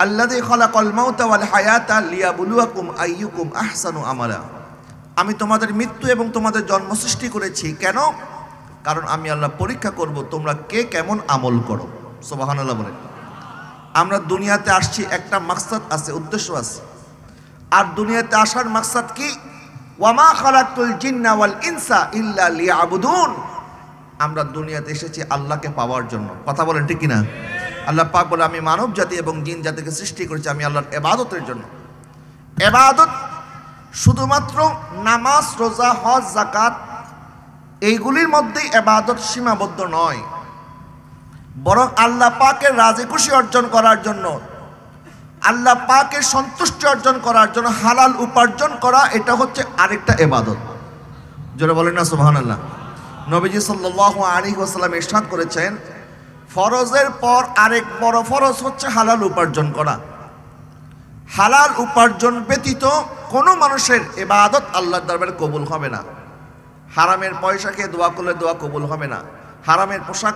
আল্লাযী খালাকাল মাউতা ওয়াল হায়াতা লিয়াবলুয়াকুম আইয়ুকুম আহসানু আমালা। আমি তোমাদের মৃত্যু এবং তোমাদের জন্ম সৃষ্টি করেছি কেন? কারণ আমি আল্লাহ পরীক্ষা করব তোমরা কে কেমন আমল করো। সুবহানাল্লাহ বলেন। আমরা দুনিয়াতে আসছি, একটা মাকসাদ আছে, উদ্দেশ্য আছে। আর দুনিয়াতে আসার মাকসাদ কি? ওয়ামা খালাকতুল জিন্না ওয়াল ইনসা ইল্লা লিয়াবুদুন। আমরা দুনিয়াতে এসেছি আল্লাহকে পাওয়ার জন্য। কথা বলেন ঠিক কিনা? আল্লাহ পাক বলে আমি মানব জাতি এবং জিন জাতিকে সৃষ্টি করেছি আমি আল্লাহর ইবাদতের জন্য। ইবাদত শুধুমাত্র নামাজ, রোজা, হজ, যাকাত এইগুলির মধ্যেই ইবাদত সীমাবদ্ধ নয়, বরং আল্লাহ পাকের রাজি খুশি অর্জন করার জন্য, আল্লাহ পাকের সন্তুষ্টি অর্জন করার জন্য হালাল উপার্জন করা, এটা হচ্ছে আরেকটা ইবাদত। যারা বলেন না সুবহানাল্লাহ। নবীজি সাল্লাল্লাহু আলাইহি ওয়াসাল্লাম ইরশাদ করেছেন, ফরজের পর আরেক বড় ফরজ হচ্ছে হালাল উপার্জন করা। হালাল উপার্জন ব্যতীত কোনো মানুষের ইবাদত আল্লাহর দরবারে কবুল হবে না। হারামের পয়সা খেয়ে দোয়া করলে দোয়া কবুল হবে না। হারামের পোশাক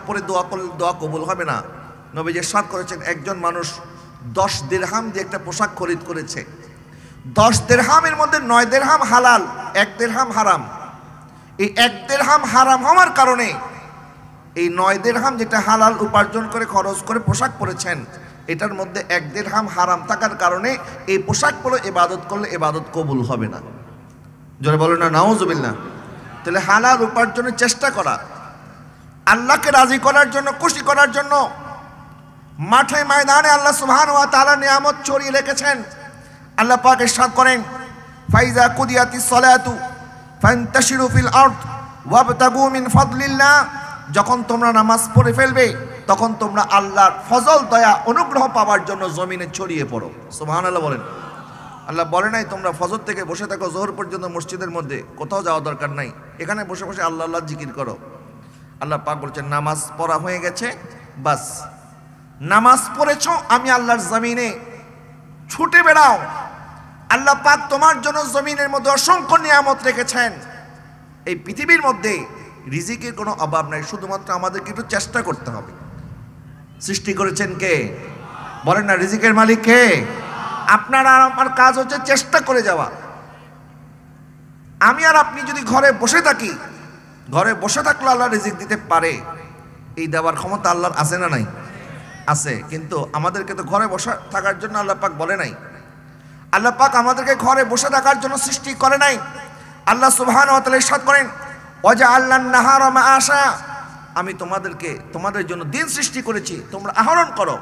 পরে দোয়া করলে দোয়া কবুল হবে না। নবীজি ইরশাদ করেছেন, একজন মানুষ 10 দিরহাম দিয়ে একটা পোশাক খরিদ করেছে। 10 দিরহামের মধ্যে 9 দিরহাম হালাল, 1 দিরহাম হারাম। এই 1 দিরহাম হারাম হওয়ার কারণে এই 9 দিরহাম যেটা হালাল উপার্জন করে খরচ করে পোশাক পরেছেন, এটার মধ্যে 1 দিরহাম হারাম থাকার কারণে এই পোশাক পরে ইবাদত করলে ইবাদত কবুল হবে না। জোরে বলেন না নাউজুবিল্লাহ। তাহলে হালাল উপার্জনের চেষ্টা করা, আল্লাহকে রাজি করার জন্য, খুশি করার জন্য। মাঠে ময়দানে আল্লাহ সুবহানাহু ওয়া তাআলা নিয়ামত ছড়িয়ে রেখেছেন। আল্লাহ পাক ইরশাদ করেন, ফাইজা কুদিয়াতিস সালাতু ফান্তাশিরু ফিল আরদ ওয়াবতাগু মিন ফাদলিল্লাহ। যখন তোমরা নামাজ পড়ে ফেলবে তখন তোমরা আল্লাহর ফজল, দয়া, অনুগ্রহ পাওয়ার জন্য জমিনে ছড়িয়ে পড়ো। সুবহানাল্লাহ বলেন। আল্লাহ বলে নাই তোমরা ফজর থেকে বসে থাকো জোহর পর্যন্ত মসজিদের মধ্যে, কোথাও যাওয়া দরকার নাই, এখানে বসে বসে আল্লাহ আল্লাহ জিকির করো। আল্লাহ পাক বলছেন নামাজ পড়া হয়ে গেছে, বাস নামাজ পড়েছ, আমি আল্লাহর জমিনে ছুটে বেড়াও। আল্লাহ পাক তোমার জন্য জমিনের মধ্যে অসংখ্য নিয়ামত রেখেছেন। এই পৃথিবীর মধ্যে রিজিকের কোনো অভাব নাই, শুধুমাত্র আমাদেরকে একটু চেষ্টা করতে হবে। সৃষ্টি করেছেন কে? বলেন না, রিজিকের মালিক কে? আপনার আর আমার কাজ হচ্ছে চেষ্টা করে যাওয়া। আমি আর আপনি যদি ঘরে বসে থাকি, ঘরে বসে থাকলে আল্লাহ রিজিক দিতে পারে, এই দেওয়ার ক্ষমতা আল্লাহর আছে না নাই? আছে। কিন্তু আমাদেরকে তো ঘরে বসে থাকার জন্য আল্লাহ পাক বলে নাই। আল্লাহ পাক আমাদেরকে ঘরে বসে থাকার জন্য সৃষ্টি করে নাই। আল্লাহ সুবহানাহু ওয়া তাআলা ইরশাদ করেন, ওয়াজআলনান নাহারা মাআশা। আমি তোমাদের জন্য দিন সৃষ্টি করেছি, তোমরা আহরণ করো।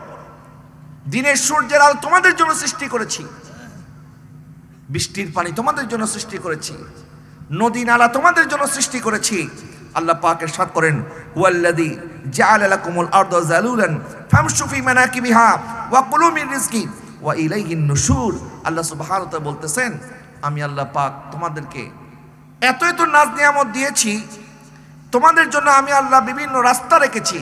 দিনের সূর্যের আলো তোমাদের জন্য সৃষ্টি করেছি, বৃষ্টির পানি তোমাদের জন্য সৃষ্টি করেছি, নদী নালা তোমাদের জন্য সৃষ্টি করেছি। আল্লাহ পাক ইরশাদ করেন, হুয়াল্লাযী জাআলা লাকুমুল আরদা যালুলান ফামশু ফি মানাকিবিহা ওয়া কুলু মিন রিজকি ওয়া ইলাইহিন নুশুর। আল্লাহ সুবহানাহু ওয়া তাআলা বলতেছেন, আমি আল্লাহ পাক তোমাদেরকে এত এত নাজ নিয়ামত দিয়েছি, তোমাদের জন্য আমি আল্লাহ বিভিন্ন রাস্তা রেখেছি,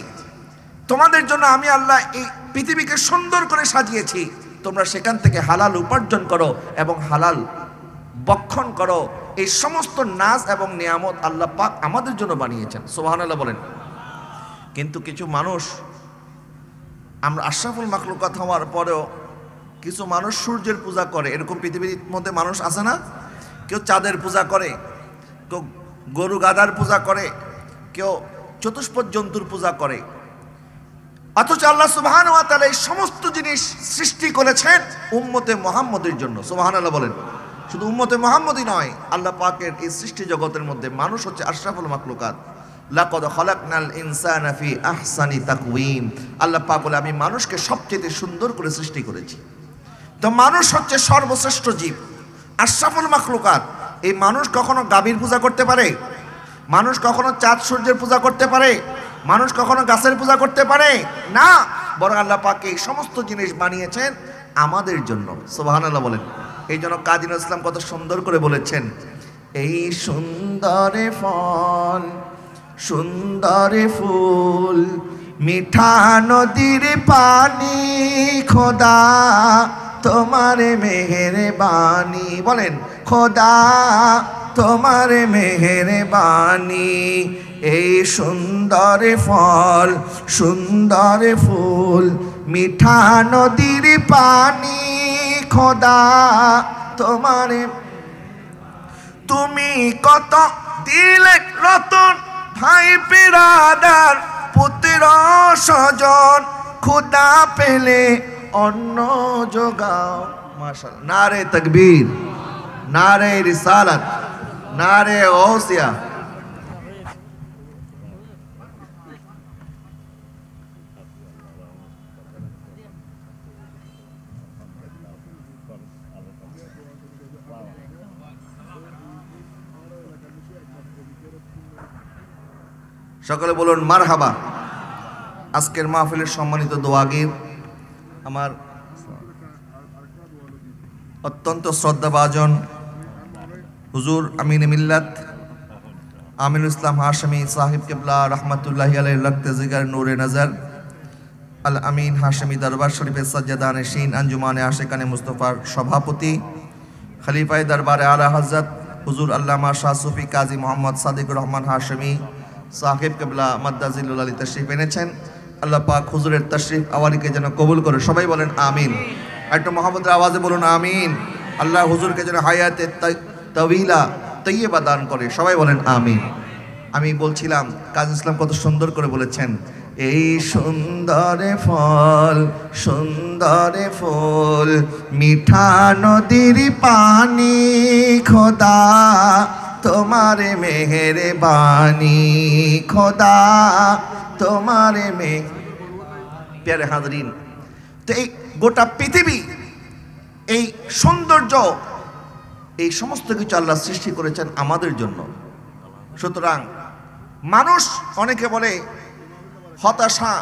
তোমাদের জন্য আমি আল্লাহ এই পৃথিবীকে সুন্দর করে সাজিয়েছি, তোমরা সেখান থেকে হালাল উপার্জন করো এবং হালাল বক্ষণ করো। এই সমস্ত নাজ এবং নিয়ামত আল্লাহ পাক আমাদের জন্য বানিয়েছেন। সুবহানাল্লাহ বলেন। কিন্তু কিছু মানুষ, আমরা আশরাফুল মাখলুকাত হওয়ার পরেও কিছু মানুষ সূর্যের পূজা করে। এরকম পৃথিবীর মধ্যে মানুষ আছে না? কেউ চাঁদের পূজা করে, কেউ গরু গাধার পূজা করে, কেউ চতুষ্পদ জন্তুর পূজা করে। অথচ আল্লাহ সুবহানাহু ওয়া তাআলা এই সমস্ত জিনিস সৃষ্টি করেছেন উম্মতে মুহাম্মদের জন্য। সুবহানাল্লাহ বলেন। শুধু উম্মতে মুহাম্মদই নয়, আল্লাহ পাকের এই সৃষ্টি জগতের মধ্যে মানুষ হচ্ছে আশরাফুল মাখলুকাত। লাকাদ খালাকনাল ইনসানা ফি আহসানি তাকওয়িম। আল্লাহ পাক বলে আমি মানুষকে সবচেয়ে সুন্দর করে সৃষ্টি করেছি। তো মানুষ হচ্ছে সর্বশ্রেষ্ঠ জীব, আশরাফুল মাখলুকাত। এই মানুষ কখনো গাভীর পূজা করতে পারে? মানুষ কখনো চাঁদ সূর্যের পূজা করতে পারে? মানুষ কখনো গাছের পূজা করতে পারে না। বরং আল্লাহ পাক এই সমস্ত জিনিস বানিয়েছেন আমাদের জন্য। সুবহানাল্লাহ বলেন। এই জন্য কাজী নজরুল ইসলাম কত সুন্দর করে বলেছেন, এই সুন্দর ফল সুন্দর ফুল মিঠা নদীর পানি, খোদা তোমার মেহেরবানি। বলেন, খোদা তোমার মেহেরবানি। এই সুন্দর ফল সুন্দর ফুল মিঠা নদীর পানি খোদা তোমারে, তুমি কত দিলে রতন ভাই বিরাদার পুত্র স্বজন, খুদা পেলে অন্ন যোগাও। মাশাআল্লাহ, নারে তাকবীর, নারে রিসালাত, নারে ওসিয়া। সকলে বলুন মারহাবা। আজকের মাহফিলের সম্মানিত দোয়াগীর, আমার অত্যন্ত শ্রদ্ধাভাজন হুজুর আমিন মিল্লাত আমিনুল ইসলাম হাশমি সাহিব কেবলা রহমতুল্লাহি আলাইহি রক্তে জিগার নূরে নজর আল আমিন হাশমি দরবার শরীফের সাজ্জাদা নশীন আঞ্জুমানে আশিকানে মুস্তফার সভাপতি খলিফায়ে দরবারে আলা হযরত হুজুর আল্লামা শাহ সুফি কাজী মোহাম্মদ সাদিকুর রহমান হাশমি সাহিব কেবলা মাদ্দাজিলুল আলী তশরিফ এনেছেন। আল্লাহ পাক হুজুরের তশরিফ আওয়ালিকে যেন কবুল করে, সবাই বলেন আমিন। একটা মোহাম্মদের আওয়াজে বলুন আমিন। আল্লাহ হুজুরকে যেন হায়াতে তাওয়িলা তৈয়বা দান করে, সবাই বলেন আমিন। আমি বলছিলাম কাজী ইসলাম কত সুন্দর করে বলেছেন, এই সুন্দর ফল সুন্দর ফুল মিঠা নদীর পানি খোদা তোমারে মেহেরবানি, খোদা তোমারে প্যারে হাজরিন। তো এই গোটা পৃথিবী, এই সৌন্দর্য, এই সমস্ত কিছু আল্লাহ সৃষ্টি করেছেন আমাদের জন্য। সুতরাং মানুষ অনেকে বলে হতাশা,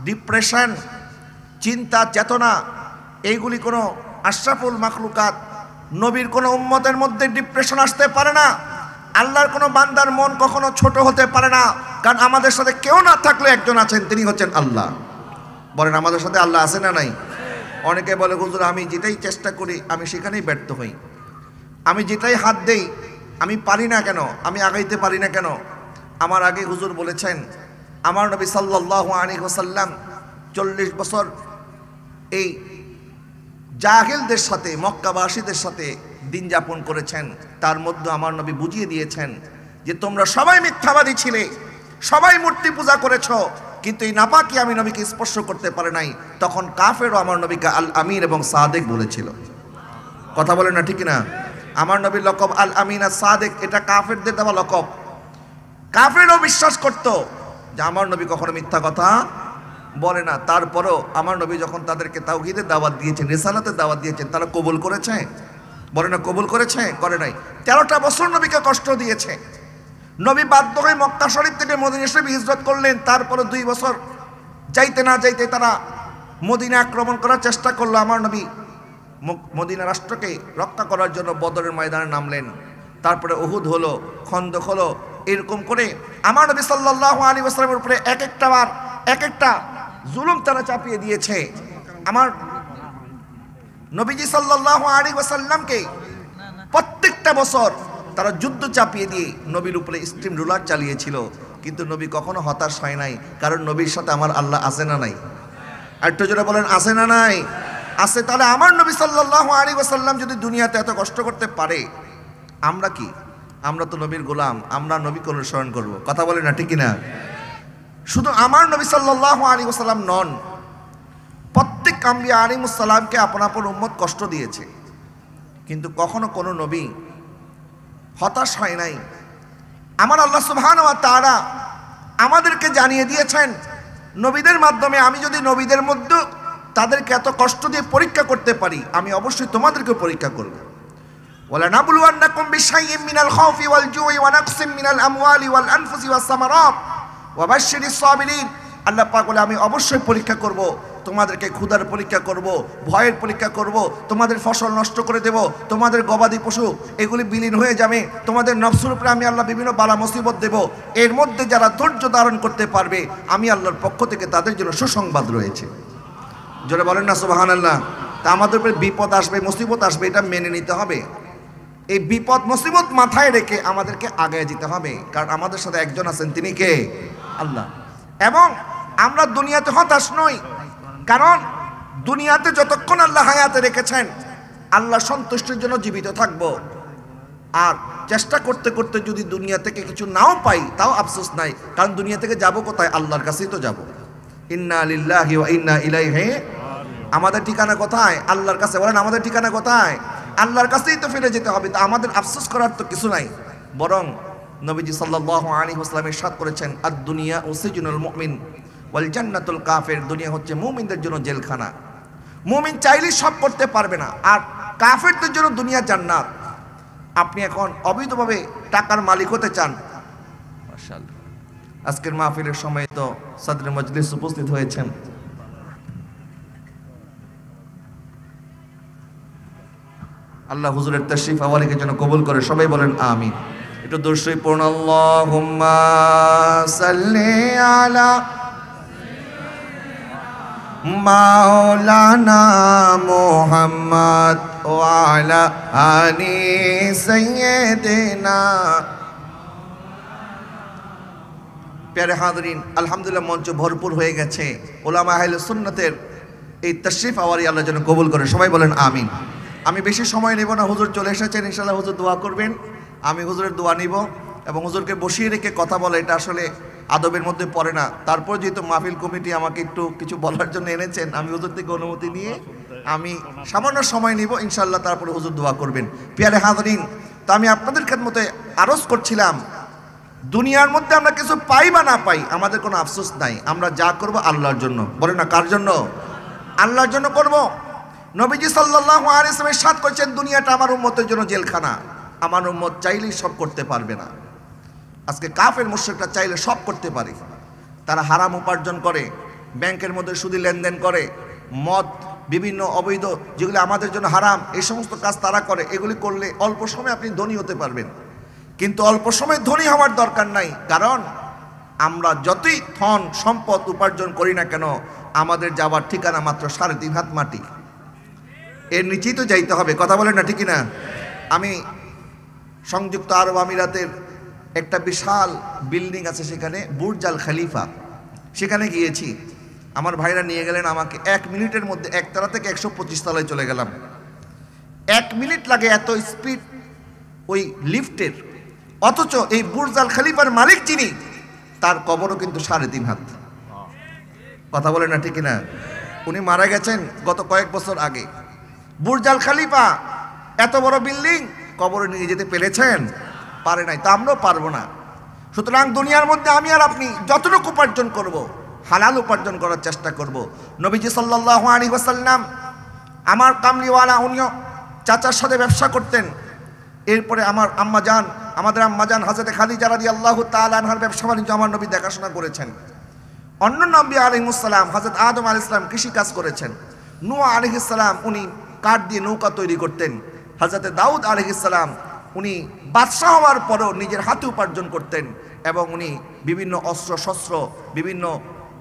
ডিপ্রেশন, চিন্তা, চেতনা, এইগুলি কোনো আশরাফুল মাখলুকাত নবীর কোনো উম্মতের মধ্যে ডিপ্রেশন আসতে পারে না। আল্লাহর কোনো বান্দার মন কখনো ছোট হতে পারে না, কারণ আমাদের সাথে কেউ না থাকলে একজন আছেন, তিনি হচ্ছেন আল্লাহ। বলেন আমাদের সাথে আল্লাহ আছে না নাই? অনেকে বলে হুজুর আমি যেটাই চেষ্টা করি আমি সেখানেই ব্যর্থ হই, আমি যেটাই হাত দেই আমি পারি না কেন, আমি আগাইতে পারি না কেন। আমার আগে হুজুর বলেছেন আমার নবী সাল্লাল্লাহু আলাইহি ওয়াসাল্লাম 40 বছর এই জাহেলদের সাথে, মক্কাবাসীদের সাথে দিন যাপন করেছেন। তার মধ্যে আমার নবী বুঝিয়ে দিয়েছেন যে তোমরা সবাই মিথ্যাবাদী ছিলে, সবাই মূর্তি পূজা করেছ, কিন্তু এই নাপাকি আমি নবীকে স্পর্শ করতে পারে নাই। তখন কাফেরও আমার নবীকে আল আমিন এবং সাদেক বলেছিল। কথা বলেন না, ঠিক না? আমার নবীর লকব আল আমিন আর সাদেক, এটা কাফেরদের দেওয়া লকব। কাফেরও বিশ্বাস করত যে আমার নবী কখনো মিথ্যা কথা বলে না। তারপরও আমার নবী যখন তাদেরকে তাওহীদের দাওয়াত দিয়েছেন, রিসালাতের দাওয়াত দিয়েছেন, তারা কবুল করেছে? বলে না কবুল করেছে? করে নাই। 13টা বছর নবীকে কষ্ট দিয়েছে। নবী বাধ্য হয়ে মক্কা শরীফ থেকে মদিনা শরীফে হিজরত করলেন। তারপরে 2 বছর যাইতে না যাইতে তারা মদিনা আক্রমণ করার চেষ্টা করলো। আমার নবী মদিনা রাষ্ট্রকে রক্ষা করার জন্য বদরের ময়দানে নামলেন। তারপরে উহুদ হলো, খন্দক হলো, এরকম করে আমার নবী সাল্লাল্লাহু আলাইহি ওয়াসাল্লামের উপরে এক একটা জুলুম তারা চাপিয়ে দিয়েছে। আমার নবীজি সাল্লাল্লাহু আলাইহি ওয়াসাল্লামকে প্রত্যেকটা বছর তারা যুদ্ধ চাপিয়ে দিয়ে নবীর উপরে স্টিম রুলার চালিয়েছিল, কিন্তু নবী কখনো হতাশ হয় নাই, কারণ নবীর সাথে আমার আল্লাহ আছে না নাই? আরেকটু জোরে বলেন আছে না নাই? আছে। তাহলে আমার নবী সাল্লাল্লাহু আলাইহি ওয়াসাল্লাম যদি দুনিয়াতে এত কষ্ট করতে পারে, আমরা কি? আমরা তো নবীর গোলাম, আমরা নবীকে অনুসরণ করব। কথা বলে না, ঠিক না? শুধু আমার নবী সাল্লাল্লাহু আলাইহি ওয়াসাল্লাম নন, প্রত্যেক আম্বিয়া আলাইহিস সালামকে আপন আপন উম্মত কষ্ট দিয়েছে, কিন্তু কখনো কোনো নবী হতাশ হয় নাই। আমার আল্লাহ সুবহানাহু ওয়া তাআলা আমাদেরকে জানিয়ে দিয়েছেন নবীদের মাধ্যমে, আমি যদি নবীদের মধ্যে তাদেরকে এত কষ্ট দিয়ে পরীক্ষা করতে পারি, আমি অবশ্যই তোমাদেরকে পরীক্ষা করব। ওয়ালানাবলুওয়ান্নাকুম বিশাইইম মিনাল খাউফি ওয়াল জুই ওয়া নাকসিম মিনাল আমওয়ালি ওয়াল আনফুসি ওয়াস সামারাত ওয়া বাশশিরিস সাবিরিন। আল্লাহ পাক বলে আমি অবশ্যই পরীক্ষা করব, তোমাদেরকে ক্ষুধার পরীক্ষা করব, ভয়ের পরীক্ষা করব, তোমাদের ফসল নষ্ট করে দেব, তোমাদের গবাদি পশু এগুলি বিলীন হয়ে যাবে, তোমাদের নফসের উপরে আমি আল্লাহ বিভিন্ন বালা মুসিবত দেব। এর মধ্যে যারা ধৈর্য ধারণ করতে পারবে, আমি আল্লাহর পক্ষ থেকে তাদের জন্য সুসংবাদ রয়েছে। জোরে বলেন না সুবহানাল্লাহ। তা আমাদের উপরে বিপদ আসবে, মুসিবত আসবে, এটা মেনে নিতে হবে। এই বিপদ মুসিবত মাথায় রেখে আমাদেরকে আগায় যেতে হবে, কারণ আমাদের সাথে একজন আছেন, তিনি কে? আল্লাহ। এবং আমরা দুনিয়াতে হতাশ নই, কারণ দুনিয়াতে যতক্ষণ আল্লাহ হায়াতে রেখেছেন আল্লাহ সন্তুষ্টির জন্য জীবিত থাকবো। আর চেষ্টা করতে করতে যদি দুনিয়া থেকে কিছু নাও পাই তাও আফসোস নাই, কারণ দুনিয়া থেকে যাব কোথায়? আল্লাহর কাছেই তো যাব। ইন্না লিল্লাহি ওয়া ইন্না ইলাইহি, আমাদের ঠিকানা কোথায়? আল্লাহর কাছে। বলেন আমাদের ঠিকানা কোথায়? আল্লাহর কাছেই তো ফিরে যেতে হবে। তো আমাদের আফসোস করার তো কিছু নাই। বরং নবীজি সাল্লাল্লাহু আলাইহি ওয়াসাল্লাম ইরশাদ করেছেন, আদ দুনিয়া সিজনুল মুমিন ওয়াল জান্নাতুল কাফির, দুনিয়া হচ্ছে মুমিনদের জন্য জেলখানা। মুমিন চাইলেই সব করতে পারবে না, আর কাফেরদের জন্য দুনিয়া জান্নাত। আপনি এখন অবৈধভাবে টাকার মালিক হতে চান, মাশাআল্লাহ আজকের মাহফিলের সময় তো সদরে মজলিস উপস্থিত হয়েছেন। আল্লাহ হুজুরের তাশরিফ আওয়ালিকে যেন কবুল করে, সবাই বলেন আমিন। একটু দরুদ পড়ুন, আল্লাহুম্মা সাল্লি আলা মাওলানা মুহাম্মদ ওয়া আলা আলি সাইয়্যিদিনা। প্যারে হাজরিন, আলহামদুলিল্লাহ মঞ্চ ভরপুর হয়ে গেছে। উলামা আহলে সুন্নাতের এই তাশরিফ আওয়ারি আল্লাহ যেন কবুল করে, সবাই বলেন আমিন। আমি বেশি সময় নেব না, হুজুর চলে এসেছেন, ইনশাআল্লাহ হুজুর দোয়া করবেন, আমি হুজুরের দোয়া নিব এবং হুজুরকে বসিয়ে রেখে কথা বলা এটা আসলে আদবের মধ্যে পড়ে না। তারপর যেহেতু মাহফিল কমিটি আমাকে একটু কিছু বলার জন্য এনেছেন, আমি হুজুর থেকে অনুমতি নিয়ে আমি সামান্য সময় নিব, ইনশাআল্লাহ তারপরে হুজুর দোয়া করবেন। প্রিয় হাজরিন, তো আমি আপনাদের খেদমতে আরজ করছিলাম, দুনিয়ার মধ্যে আমরা কিছু পাই বা না পাই আমাদের কোনো আফসোস নাই। আমরা যা করব আল্লাহর জন্য। বলে না কার জন্য? আল্লাহর জন্য করব। নবীজি সাল্লাল্লাহু আলাইহি ওয়াসাল্লাম ইরশাদ করেছেন, দুনিয়াটা আমার উম্মতের জন্য জেলখানা। আমার উম্মত চাইলেই সব করতে পারবে না। আজকে কাফের মুশরিকরা চাইলে সব করতে পারে। তারা হারাম উপার্জন করে, ব্যাংকের মধ্যে সুদী লেনদেন করে, মদ, বিভিন্ন অবৈধ যেগুলি আমাদের জন্য হারাম, এই সমস্ত কাজ তারা করে। এগুলি করলে অল্প সময় আপনি ধনী হতে পারবেন, কিন্তু অল্প সময় ধনী হওয়ার দরকার নাই। কারণ আমরা যতই ধন সম্পদ উপার্জন করি না কেন, আমাদের যাওয়ার ঠিকানা মাত্র 3.5 হাত মাটি, এর নিচেই তো যাইতে হবে। কথা বলেন না, ঠিক না? আমি সংযুক্ত আরব আমিরাতের একটা বিশাল বিল্ডিং আছে, সেখানে বুর্জ আল খলিফা, সেখানে গিয়েছি। আমার ভাইরা নিয়ে গেলেন আমাকে, 1 মিনিটের মধ্যে 1 তলা থেকে 125 তলায় চলে গেলাম। 1 মিনিট লাগে, এত স্পিড ওই লিফটের। অথচ এই বুর্জ আল খলিফার মালিক যিনি, তার কবরও কিন্তু 3.5 হাত। কথা বলেন না, ঠিক না? উনি মারা গেছেন গত কয়েক বছর আগে। বুর্জ আল খলিফা এত বড় বিল্ডিং, কবরে নিয়ে যেতে পেরেছেন? পারে নাই। তো আমরাও পারবো না। সুতরাং দুনিয়ার মধ্যে আমি আর আপনি যতটুকু উপার্জন করব, হালাল উপার্জন করার চেষ্টা করব। নবীজি সাল্লাল্লাহু আলাইহি ওয়াসাল্লাম, আমার কামলিওয়ালা, উনিও চাচার সাথে ব্যবসা করতেন। এরপরে আমাদের আম্মাজান হযরতে খাদিজা রাদিয়াল্লাহু তাআলা আনহার ব্যবসা বাণিজ্য আমার নবী দেখাশোনা করেছেন। অন্য নবী আলাইহিস সালাম, হযরত আদম আলাইহিস সালাম কৃষি কাজ করেছেন। নূহ আলাইহিস সালাম উনি কাঠ দিয়ে নৌকা তৈরি করতেন। হযরতে দাউদ আলাইহিস সালাম উনি বাদশাহ হওয়ার পরও নিজের হাতে উপার্জন করতেন এবং উনি বিভিন্ন অস্ত্র শস্ত্র, বিভিন্ন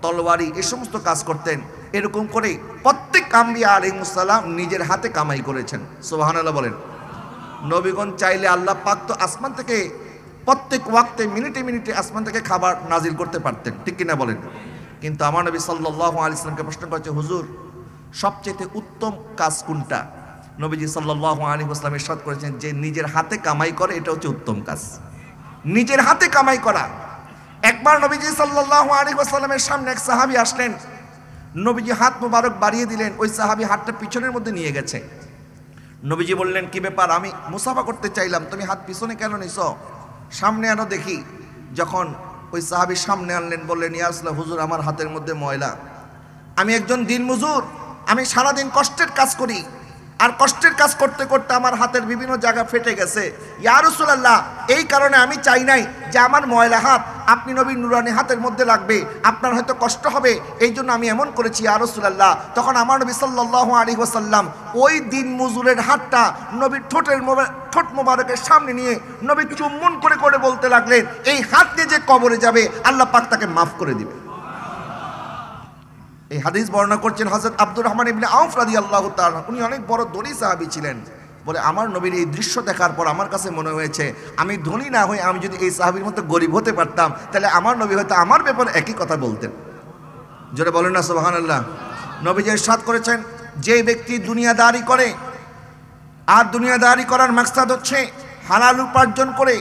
তলোয়ারি, এই সমস্ত কাজ করতেন। এরকম করে প্রত্যেক আম্বিয়া আলাইহিস সালাম নিজের হাতে কামাই করেছেন। সুবহানাল্লাহ বলেন। নবীগণ চাইলে আল্লাহ পাক তো আসমান থেকে প্রত্যেক ওয়াক্তে মিনিটে মিনিটে আসমান থেকে খাবার নাজিল করতে পারতেন, ঠিক কিনা বলেন? কিন্তু আমার নবী সাল্লাল্লাহু আলাইহি ওয়াসাল্লামকে প্রশ্ন করেছে, হুজুর সবচেয়ে উত্তম কাজ কোনটা? নবীজি সাল্লাল্লাহু আলাইহি ওয়াসাল্লাম ইরশাদ করেছেন যে নিজের হাতে কামাই করে, এটা হচ্ছে উত্তম কাজ, নিজের হাতে কামাই করা। একবার নবীজি সাল্লাল্লাহু আলাইহি ওয়াসাল্লামের সামনে এক সাহাবী আসলেন। নবীজি হাত মোবারক বাড়িয়ে দিলেন, ওই সাহাবী হাতটা পিছনের মধ্যে নিয়ে গেছে। নবীজি বললেন, কি ব্যাপার? আমি মুসাফা করতে চাইলাম, তুমি হাত পিছনে কেন নিছো? সামনে আনো দেখি। যখন ওই সাহাবী সামনে আনলেন, বললেন, ইয়া রাসূলুল্লাহ, হুজুর আমার হাতের মধ্যে ময়লা, আমি একজন দিনমজুর, আমি সারাদিন কষ্টের কাজ করি, আর কষ্টের কাজ করতে করতে আমার হাতের বিভিন্ন জায়গা ফেটে গেছে। ইয়া রাসূলুল্লাহ, এই কারণে আমি চাই নাই যে আমার ময়লা হাত আপনি নবীর নুরানি হাতের মধ্যে লাগবে, আপনার হয়তো কষ্ট হবে, এই জন্য আমি এমন করেছি ইয়া রাসূলুল্লাহ। তখন আমার নবী সাল্লাল্লাহু আলাইহি ওয়াসাল্লাম ওই দিন মজুরের হাতটা নবীর ঠোঁট মোবারকের সামনে নিয়ে নবী চুম্বন করে করে বলতে লাগলেন, এই হাত দিয়ে যে কবরে যাবে আল্লাহ পাক তাকে মাফ করে দিবে। এই হাদিস বর্ণনা করছেন হযরত আব্দুর রহমান ইবনে আউফ রাদিয়াল্লাহু তাআলা। উনি অনেক বড় ধনী সাহাবী ছিলেন। বলে, আমার নবীর এই দৃশ্য দেখার পর আমার কাছে মনে হয়েছে, আমি ধনী না হয়ে আমি যদি এই সাহাবীর মতো গরিব হতে পারতাম, তাহলে আমার নবী হয়তো আমার ব্যাপারে একই কথা বলতেন। জোরে বলেন না সুবহানাল্লাহ। নবীজি ইরশাদ করেছেন, যে ব্যক্তি দুনিয়াদারি করে, আর দুনিয়াদারি করার মাকসাদ হচ্ছে হালাল উপার্জন করে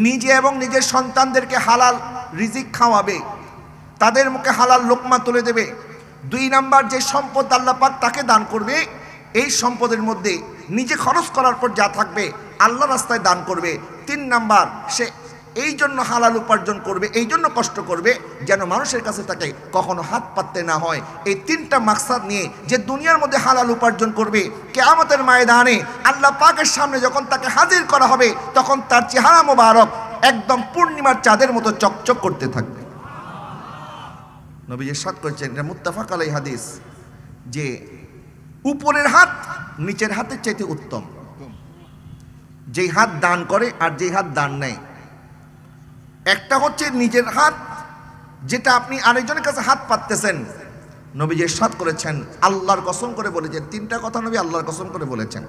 নিজে এবং নিজের সন্তানদেরকে হালাল রিজিক খাওয়াবে, তাদের মুখে হালাল লোকমা তুলে দেবে। 2 নাম্বার, যে সম্পদ আল্লাহ পাক তাকে দান করবে, এই সম্পদের মধ্যে নিজে খরচ করার পর যা থাকবে আল্লাহ রাস্তায় দান করবে। 3 নাম্বার, সে এই জন্য হালাল উপার্জন করবে, এই জন্য কষ্ট করবে যেন মানুষের কাছে তাকে কখনো হাত পাততে না হয়। এই 3টা মাকসাদ নিয়ে যে দুনিয়ার মধ্যে হালাল উপার্জন করবে, কিয়ামতের ময়দানে আল্লাহ পাকের সামনে যখন তাকে হাজির করা হবে, তখন তার চেহারা মোবারক একদম পূর্ণিমার চাঁদের মতো চকচক করতে থাকবে। নবীজি ইরশাদ করেছেন, এটা মুত্তাফাক আলাইহি হাদিস, যে উপরের হাত নিচের হাতের চাইতে উত্তম। যেই হাত দান করে আর যেই হাত দান নেয়, একটা হচ্ছে নিজের হাত, যেটা আপনি আরেকজনের কাছে হাত পাততেছেন। নবীজি ইরশাদ করেছেন, আল্লাহর কসম করে বলেছেন, 3টা কথা নবী আল্লাহর কসম করে বলেছেন।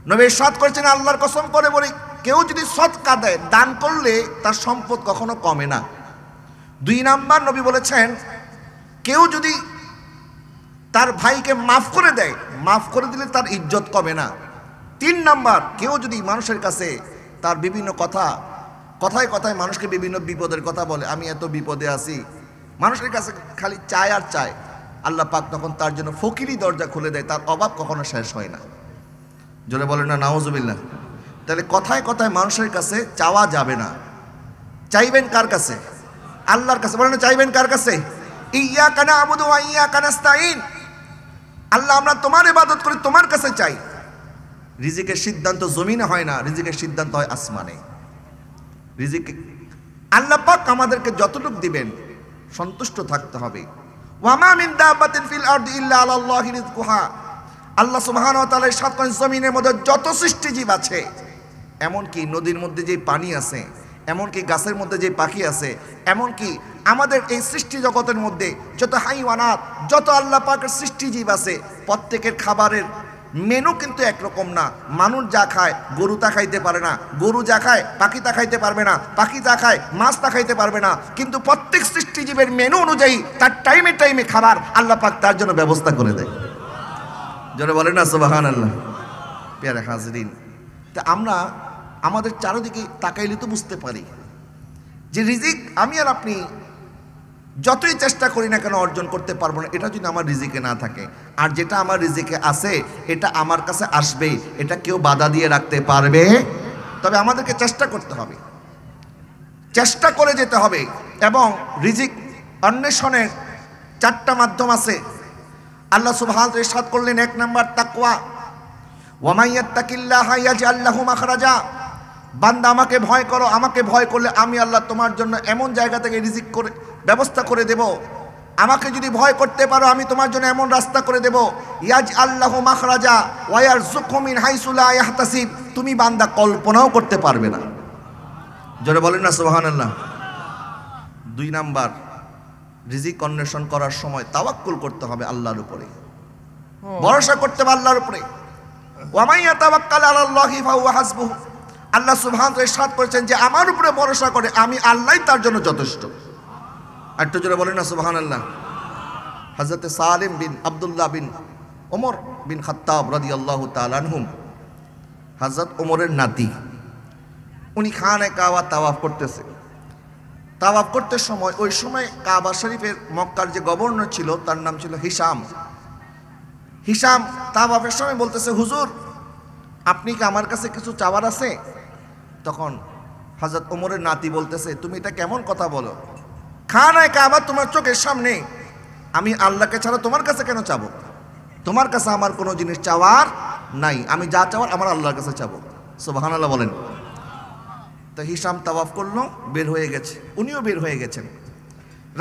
নবী ইরশাদ করেছেন, আল্লাহর কসম করে বলি, কেউ যদি সদকা দেয়, দান করলে তার সম্পদ কখনো কমে না। 2 নাম্বার, নবী বলেছেন, কেউ যদি তার ভাইকে মাফ করে দেয়, মাফ করে দিলে তার ইজ্জত কমে না। 3 নাম্বার, কেউ যদি মানুষের কাছে তার বিভিন্ন কথায় কথায় মানুষকে বিভিন্ন বিপদের কথা বলে, আমি এত বিপদে আছি, মানুষের কাছে খালি চায় আর চায়, আল্লাহ পাক তখন তার জন্য ফকিরি দরজা খুলে দেয়, তার অভাব কখনো শেষ হয় না। জোরে বলেন না নাউজুবিল্লাহ। তাহলে কথায় কথায় মানুষের কাছে চাওয়া যাবে না। চাইবেন কার কাছে? আল্লাহর কাছে। বলেন, চাইবেন কার কাছে? ইয়্যাকা না'বুদু ওয়া ইয়্যাকা নাস্তাঈন। আল্লাহ, আমরা তোমার ইবাদত করি, তোমার কাছে চাই। রিজিকের সিদ্ধান্ত জমিনে হয় না, রিজিকের সিদ্ধান্ত হয় আসমানে। রিজিক আল্লাহ পাক আমাদেরকে যতটুকু দিবেন সন্তুষ্ট থাকতে হবে। ওয়া মা মিন দাব্বাতিন ফিল আরদি ইল্লা আলাল্লাহি রিজকুহা। আল্লাহ সুবহানাহু ওয়া তাআলা ইরশাদ করেন, জমিনের মধ্যে যত সৃষ্টিজীব আছে, এমনকি নদীর মধ্যে যে পানি আছে, এমনকি গাছের মধ্যে যে পাখি আছে, এমনকি আমাদের এই সৃষ্টি জগতের মধ্যে যত হাইওয়ানাত, যত আল্লাহ পাকের সৃষ্টিজীব আছে, প্রত্যেকের খাবারের মেনু কিন্তু একরকম না। মানুষ যা খায় গরু তা খাইতে পারে না, গরু যা খায় পাখি তা খাইতে পারবে না, পাখি যা খায় মাছ তা খাইতে পারবে না। কিন্তু প্রত্যেক সৃষ্টিজীবের মেনু অনুযায়ী তার টাইমে টাইমে খাবার আল্লাহ পাক তার জন্য ব্যবস্থা করে দেয়। যারা বলে না সুবহানাল্লাহ। প্যারে হাজরিন, তা আমরা আমাদের চারিদিকে তাকাইলে তো বুঝতে পারি যে রিজিক আমি আর আপনি যতই চেষ্টা করি না কেন অর্জন করতে পারবো না, এটা যদি আমার রিজিকে না থাকে। আর যেটা আমার রিজিকে আছে এটা আমার কাছে আসবে, এটা কেউ বাধা দিয়ে রাখতে পারবে। তবে আমাদেরকে চেষ্টা করতে হবে, চেষ্টা করে যেতে হবে। এবং রিজিক অন্বেষণের 4টা মাধ্যম আছে। আল্লাহ সুবহানাহু ওয়া তাআলা ইরশাদ করলেন, 1 নাম্বার তাকওয়া। ওয়া মান ইয়াত্তাকিল্লাহা ইয়াজআল লাহু মাখরাজা। বান্দা, আমাকে ভয় করো, আমাকে ভয় করলে আমি আল্লাহ তোমার জন্য এমন জায়গা থেকে রিজিক করে ব্যবস্থা করে দেব। আমাকে যদি ভয় করতে পারো, আমি তোমার জন্য এমন রাস্তা করে দেব। ইয়াজআল লাহু মাখরাজা ওয়া ইয়ারযুকহু মিন হাইসু লা ইয়াহতাসিব। তুমি বান্দা কল্পনাও করতে পারবে না। জোরে বলেন না সুবহানাল্লাহ। 2 নাম্বার, রিজিক অন্বেষণ করার সময় তাওয়াক্কুল করতে হবে আল্লাহর উপরে, ভরসা করতে হবে আল্লাহর উপরে। ওয়া মান ইয়াতাওয়াক্কাল আলাল্লাহি ফাহুয়া হাসবুহু। আল্লাহ সুবহানাহু ওয়া তাআলা ইরশাদ করেছেন যে আমার উপরে ভরসা করে আমি আল্লাহই তার জন্য যথেষ্ট। একটু জোরে বলেন না সুবহানাল্লাহ। হযরত সালিম বিন আব্দুল্লাহ বিন ওমর বিন খাত্তাব রাদিয়াল্লাহু তাআলা আনহুম, হযরত ওমরের নাতি, উনি খানে কাবা তাওয়াফ করতেছে। তাওয়াফ করতে সময়, ওই সময় কাবা শরীফের মক্কার যে গভর্নর ছিল তার নাম ছিল হিশাম। হিশাম তাওয়াফের সময় বলতেছে, হুজুর আপনি কি আমার কাছে কিছু চাওয়ার আছে? তখন হযরত ওমরের নাতি বলতেছে, তুমি এটা কেমন কথা বলো? খানায় কাবা তোমার চোখের সামনে, আমি আল্লাহকে ছাড়া তোমার কাছে কেন চাবো? তোমার কাছে আমার কোনো জিনিস চাওয়ার নাই, আমি যা চাওয়ার আমার আল্লাহর কাছে চাবো। সুবহানাল্লাহ বলেন। তো হিশাম তাওয়াফ করলো, বের হয়ে গেছে, উনিও বের হয়ে গেছেন।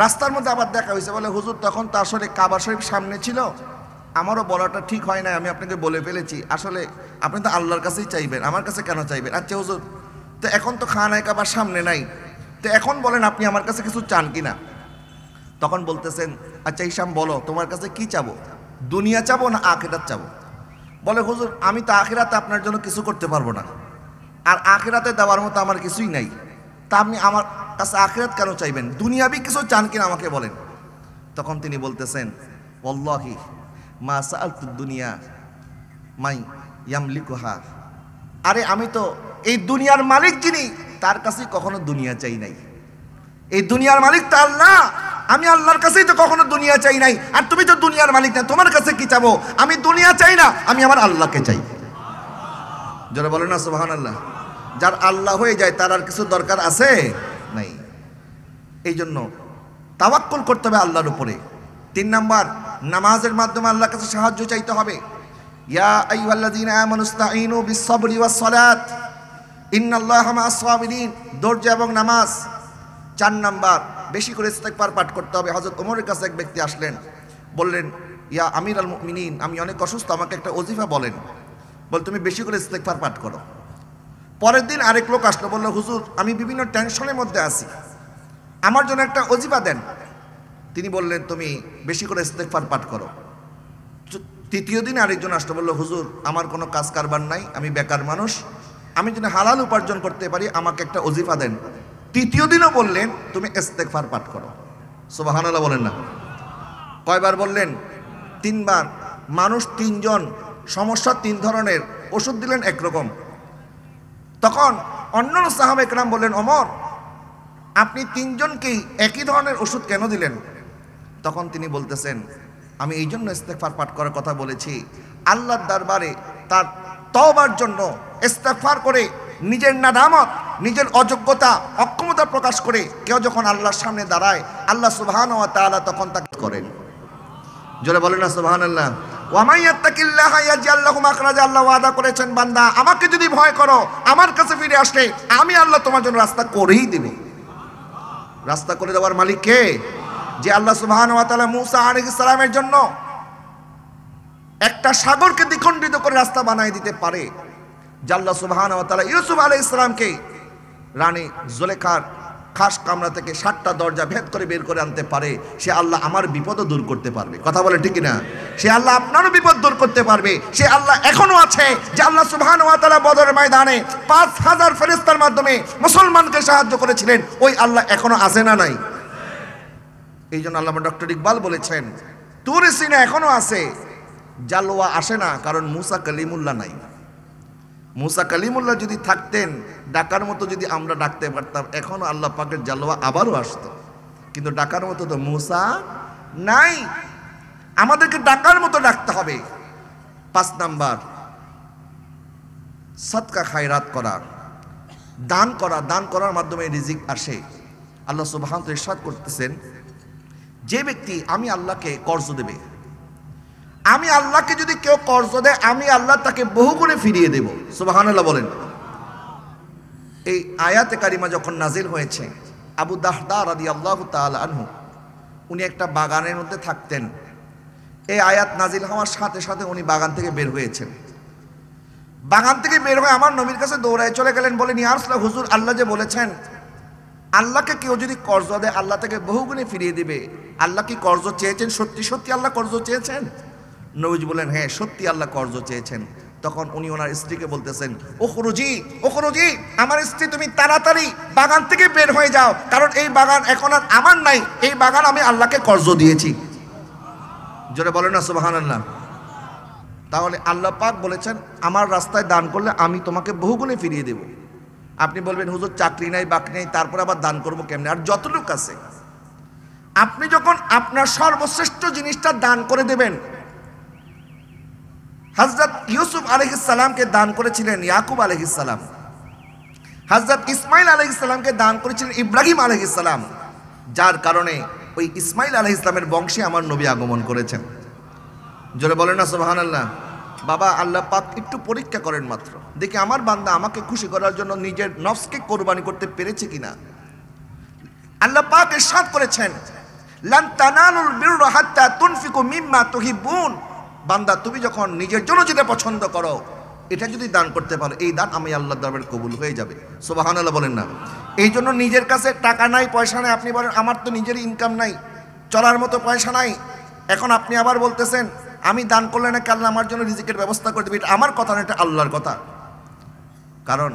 রাস্তার মধ্যে আবার দেখা হয়েছে, বলে হুজুর তখন তো আসলে কাবা শরীফ সামনে ছিল, আমারও বলাটা ঠিক হয় না, আমি আপনাকে বলে ফেলেছি, আসলে আপনি তো আল্লাহর কাছেই চাইবেন, আমার কাছে কেন চাইবেন? আচ্ছা হুজুর, তো এখন তো খানায় কাবার সামনে নাই, তো এখন বলেন আপনি আমার কাছে কিছু চান কিনা? তখন বলতেছেন, আচ্ছা হিশাম বলো তোমার কাছে কি চাবো, দুনিয়া চাবো না আখিরাত চাবো? বলে হুজুর আমি তো আখিরাতে আপনার জন্য কিছু করতে পারবো না, আর আখিরাতে দেওয়ার মতো আমার কিছুই নাই, তা আপনি আমার কাছে আখিরাত কেন চাইবেন? দুনিয়াবি কিছু চান কিনা আমাকে বলেন। তখন তিনি বলতেছেন, ওয়াল্লাহি মা সাআলতু দুনিয়া মাই ইয়ামলিকুহা, আরে আমি তো এই দুনিয়ার মালিক যিনি তার কাছে কখনো দুনিয়া চাই নাই। এই দুনিয়ার মালিক তো আল্লাহ, আমি আল্লাহর কাছেই তো কখনো দুনিয়া চাই নাই। আর তুমি তো দুনিয়ার মালিক না, তোমার কাছে কি চাবো? আমি দুনিয়া চাই না, আমি আমার আল্লাহকে চাই। যারা বলে না সুবহানাল্লাহ। যার আল্লাহ হয়ে যায় তার আর কিছু দরকার আছে নাই। এই জন্য তাওয়াক্কুল করতে হবে আল্লাহর উপরে। 3 নাম্বার, নামাজের মাধ্যমে আল্লাহর কাছে সাহায্য চাইতে হবে। ইয়া আইয়ুহাল্লাযীনা আমানুস্তাঈনু বিস-সাবরি ওয়াস-সালাত ইন্নাল্লাহা মা'আস-সাবিরিন, ধৈর্য এবং নামাজ। 4 নাম্বার, বেশি করে ইস্তেগফার পাঠ করতে হবে। হযরত ওমরের কাছে এক ব্যক্তি আসলেন, বললেন ইয়া আমিরাল মুমিনিন, আমি অনেক অসুস্থ, আমাকে একটা ওজিফা বলেন। বল তুমি বেশি করে ইস্তেগফার পাঠ করো। পরের দিন আরেক লোক আসলো, বলল হুজুর আমি বিভিন্ন টেনশনের মধ্যে আছি, আমার জন্য একটা ওজিফা দেন। তিনি বললেন তুমি বেশি করে ইস্তেগফার পাঠ করো। তৃতীয় দিন আরেকজন আসলো, বলল হুজুর আমার কোনো কাজ কারবার নাই, আমি বেকার মানুষ, আমি যেন হালাল উপার্জন করতে পারি, আমাকে একটা ওজিফা দেন। তৃতীয় দিনও বললেন তুমি ইস্তেগফার পাঠ করো। সুবহানাল্লাহ বলেন না। কয়বার বললেন? 3 বার। মানুষ 3 জন, সমস্যা 3 ধরনের, ওষুধ দিলেন একরকম। তখন অন্য সাহাবা একরাম বললেন ওমর আপনি 3 জনকেই একই ধরনের ওষুধ কেন দিলেন? তখন তিনি বলতেছেন আমি এই জন্য ইস্তেগফার পাঠ করার কথা বলেছি, আল্লাহর দরবারে তার তওবার জন্য ইস্তেগফার করে নিজের নাদামত, নিজের অযোগ্যতা, অক্ষমতা প্রকাশ করে কেউ যখন আল্লাহর সামনে দাঁড়ায়, আল্লাহ সুবহানাহু ওয়া তাআলা তখন তাকে করেন। জোরে বলেন না সুবহানাল্লাহ। ওয়া মান ইয়াত্তাকিল্লাহা ইয়াজআল লাহু মাখরাজা, আল্লাহ ওয়াদা করেছেন বান্দা আমাকে যদি ভয় করো, আমার কাছে ফিরে আসলে আমি আল্লাহ তোমার জন্য রাস্তা করেই দেব। রাস্তা করে দেওয়ার মালিক কে? যে আল্লাহ সুবহানাহু ওয়া তাআলা মূসা আলাইহিস সালামের জন্য একটা সাগরকে দ্বিখণ্ডিত করে রাস্তা বানিয়ে দিতে পারে, যে আল্লাহ সুবহানাহু ওয়া তাআলা ইউসুফ আলাইহিস সালামকে রানী জুলেখার খাস কামরা থেকে 7টা দরজা ভেদ করে বের করে আনতে পারে, সে আল্লাহ আমার বিপদও দূর করতে পারবে। কথা বলে ঠিক না? সে আল্লাহ আপনারও বিপদ দূর করতে পারবে। সে আল্লাহ এখনো আছে, যে আল্লাহ সুবহানাহু ওয়া তাআলা বদরের ময়দানে 5000 ফেরেশতার মাধ্যমে মুসলমানকে সাহায্য করেছিলেন, ওই আল্লাহ এখনো আছে না নাই? এই জন্য আল্লামা ডক্টর ইকবাল বলেছেন তুর সিনা এখনো আছে, জালওয়া আসে না, কারণ মুসা কালিমুল্লাহ নাই। মুসা কালিমুল্লাহ যদি থাকতেন, ডাকার মতো যদি আমরা ডাকতে পারতাম, এখনো আল্লাহ পাকের জালওয়া আবারও আসতো। কিন্তু ডাকার মতো তো মুসা নাই, আমাদেরকে ডাকার মতো ডাকতে হবে। 5 নাম্বার, সদকা খায়রাত করা, দান করা। দান করার মাধ্যমে রিজিক আসে। আল্লাহ সুবহানাহু ওয়া তাআলা ইরশাদ করতেছেন, যে ব্যক্তি আমি আল্লাহকে কর্জ দেবে, আমি আল্লাহকে যদি কেউ কর্জ দেয়, আমি আল্লাহ তাকে বহুগুণে ফিরিয়ে দেব। সুবহানাল্লাহ বলেন। এই আয়াতে কারিমা যখন নাজিল হয়েছে, আবু দাহদা রাদিয়াল্লাহু তাআলা আনহু উনি একটা বাগানের মধ্যে থাকতেন। এই আয়াত নাজিল হওয়ার সাথে সাথে উনি বাগান থেকে বের হয়েছেন। বাগান থেকে বের হয়ে আমার নবীর কাছে দৌড়ায় চলে গেলেন, বলেন ইয়া রাসূলুল্লাহ, হুজুর আল্লাহ যে বলেছেন আল্লাহকে কেউ যদি কর্জ দেয় আল্লাহ তাকে বহুগুণে ফিরিয়ে দিবে, আল্লাহ কি কর্জ চেয়েছেন? সত্যি সত্যি আল্লাহ কর্জ চেয়েছেন? নবীজি বলেন হ্যাঁ সত্যি আল্লাহ কর্জ চেয়েছেন। তখন উনি ওনার স্ত্রীকে বলতেছেন ওখরুজি, ওখরুজি, আমার স্ত্রী তুমি তাড়াতাড়ি বাগান থেকে বের হয়ে যাও, কারণ এই বাগান এখন আর আমার নাই, এই বাগান আমি আল্লাহকে কর্জ দিয়েছি। জোরে বলেন না সুবহানাল্লাহ। তাহলে আল্লাহ পাক বলেছেন আমার রাস্তায় দান করলে আমি তোমাকে বহুগুণে ফিরিয়ে দেব। আপনি বলবেন হুজুর চাকরি নাই, বাকরি নাই, তারপর আবার দান করবো কেমনে? আর যতটুক আছে, আপনি যখন আপনার সর্বশ্রেষ্ঠ জিনিসটা দান করে দেবেন, হযরত ইউসুফ আলাইহিস সালামকে দান করেছিলেন ইয়াকুব আলাইহিস সালাম, হযরত ইসমাইল আলাইহিস সালামকে দান করেছিলেন ইব্রাহিম আলাইহিস সালাম, যার কারণে ওই ইসমাইল আলাইহিস সালামের বংশে আমার নবী আগমন করেছেন। জোরে বলেন না সুবহানাল্লাহ। বাবা আল্লাহ পাক একটু পরীক্ষা করেন মাত্র, দেখি আমার বান্দা আমাকে খুশি করার জন্য নিজের নফসকে কোরবানি করতে পেরেছে কিনা। আল্লাহ পাক ইরশাদ করেছেন লান তানালুল বিররা হাত্তা তুনফিকু মিম্মা তুহিব্বুন, বান্দা তুমি যখন নিজের জন্য যেটা পছন্দ করো এটা যদি দান করতে পারো, এই দান আমি আল্লাহর দরবারে কবুল হয়ে যাবে। সুবহানাল্লাহ বলেন না। এই জন্য নিজের কাছে টাকা নাই, পয়সা নাই, আপনি বলেন আমার তো নিজের ইনকাম নাই, চলার মতো পয়সা নাই, এখন আপনি আবার বলতেছেন আমি দান করলে নাকি আল্লাহ আমার জন্য রিজিকের ব্যবস্থা করে দেবে। এটা আমার কথা না, এটা আল্লাহর কথা। কারণ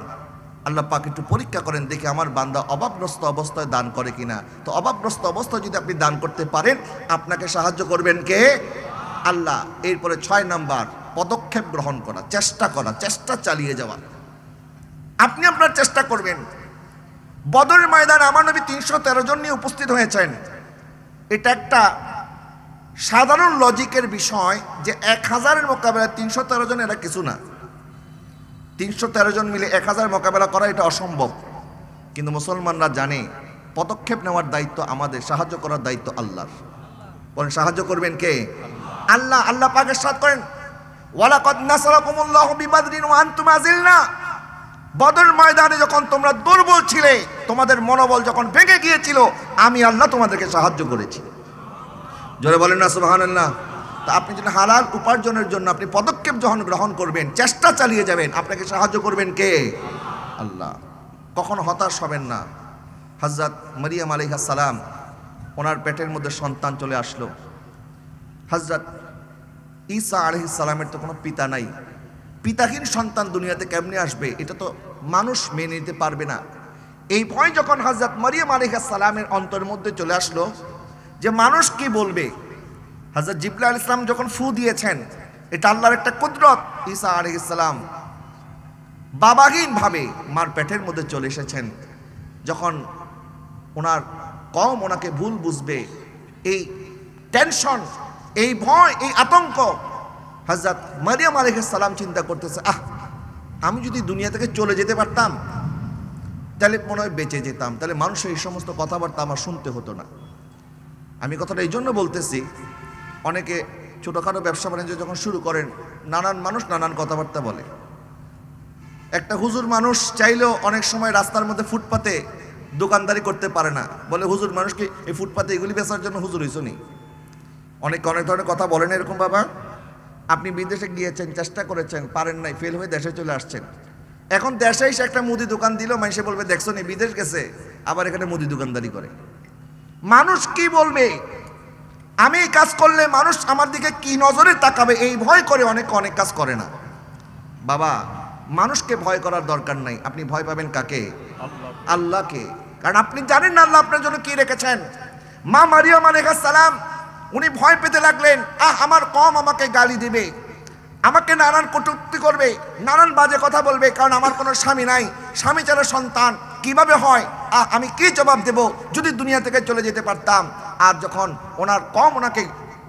আল্লাহ পাক একটু পরীক্ষা করেন, দেখি আমার বান্দা অভাবগ্রস্ত অবস্থায় দান করে কিনা। তো অভাবগ্রস্ত অবস্থায় যদি আপনি দান করতে পারেন, আপনাকে সাহায্য করবেন কে? আল্লাহ। এরপরে 6 নাম্বার, পদক্ষেপ গ্রহণ করা, চেষ্টা চালিয়ে যাওয়া। আপনি আপনার চেষ্টা করবেন। বদরের ময়দানে আমার নবী 313 জন নিয়ে উপস্থিত হয়েছেন। এটা একটা সাধারণ লজিকের বিষয় যে 1000-এর মোকাবেলায় 313 জন এটা কিছু না। 313 জন মিলে 1000 মোকাবেলা করা এটা অসম্ভব। কিন্তু মুসলমানরা জানে পদক্ষেপ নেওয়ার দায়িত্ব আমাদের, সাহায্য করার দায়িত্ব আল্লাহর। বলেন সাহায্য করবেন কে? আল্লাহ। আল্লাহ পাক ইরশাদ করেন, ওয়ালাকাদ নাসারাকুমুল্লাহু বিবাদরিন ওয়া আনতুম আযিল্লা। বদর ময়দানে যখন তোমরা দুর্বল ছিলে, তোমাদের মনোবল যখন ভেঙে গিয়েছিল, আমি আল্লাহ তোমাদেরকে সাহায্য করেছি। জোরে বলেন না সুবহানাল্লাহ। তা আপনি যদি হালাল উপার্জনের জন্য আপনি পদক্ষেপ যখন গ্রহণ করবেন, চেষ্টা চালিয়ে যাবেন, আপনাকে সাহায্য করবেন কে? আল্লাহ। কখনো হতাশ হবেন না। হযরত মারিয়াম আলাইহিস সালাম, ওনার পেটের মধ্যে সন্তান চলে আসলো। হযরত ঈসা আলাইহিস সালামের তো কোনো পিতা নাই। পিতাহীন সন্তান দুনিয়াতে কেমনে আসবে? এটা তো মানুষ মেনে নিতে পারবে না। এই ভয় যখন হযরত মারিয়াম আলাইহিস সালামের অন্তরের মধ্যে চলে আসলো যে মানুষ কি বলবে, হযরত জিবরাইল আলাইহিস সালাম যখন ফু দিয়েছেন, এটা আল্লাহর একটা কুদরত। ঈসা আলাইহিস সালাম বাবাহীন ভাবে মার পেটের মধ্যে চলে এসেছেন। যখন ওনার কওম ওনাকে ভুল বুঝবে, এই টেনশন, এই ভয়, এই আতঙ্ক, হযরত মারিয়াম আলাইহিস সালাম চিন্তা করতেছে, আমি যদি দুনিয়া থেকে চলে যেতে পারতাম তাহলে মনে হয় বেঁচে যেতাম, তাহলে মানুষের এই সমস্ত কথাবার্তা আমার শুনতে হতো না। আমি কথাটা এই জন্য বলতেছি, অনেকে ছোটোখাটো ব্যবসা বাণিজ্য যখন শুরু করেন, নানান মানুষ নানান কথাবার্তা বলে। একটা হুজুর মানুষ চাইলেও অনেক সময় রাস্তার মধ্যে ফুটপাতে দোকানদারি করতে পারে না, বলে হুজুর মানুষকে এই ফুটপাতে এগুলি বেচার জন্য হুজুর হইছো নি? অনেক ধরনের কথা বলেন এরকম। বাবা, আপনি বিদেশে গিয়েছেন, চেষ্টা করেছেন, পারেন নাই, ফেল হয়ে দেশে চলে আসছেন। এখন দেশে এসে একটা মুদি দোকান দিল, মানুষে বলবে দেখছো নি বিদেশ গেছে, আবার এখানে মুদি দোকানদারি করে। মানুষ কি বলবে? আমি এই কাজ করলে মানুষ আমার দিকে কি নজরে তাকাবে, এই ভয় করে অনেক কাজ করে না। বাবা, মানুষকে ভয় করার দরকার নাই। আপনি ভয় পাবেন কাকে? আল্লাহকে। কারণ আপনি জানেন না আল্লাহ আপনার জন্য কি রেখেছেন। মা মারিয়াম আলাইহিস সালাম উনি ভয় পেতে লাগলেন, আমার কওম আমাকে গালি দিবে, আমাকে নানান কটূক্তি করবে, নানান বাজে কথা বলবে, কারণ আমার কোনো স্বামী নাই, স্বামী ছাড়া সন্তান কিভাবে হয়, আমি কি জবাব দেব যদি দুনিয়া থেকে চলে যেতে পারতাম। আর যখন ওনার কওম ওনাকে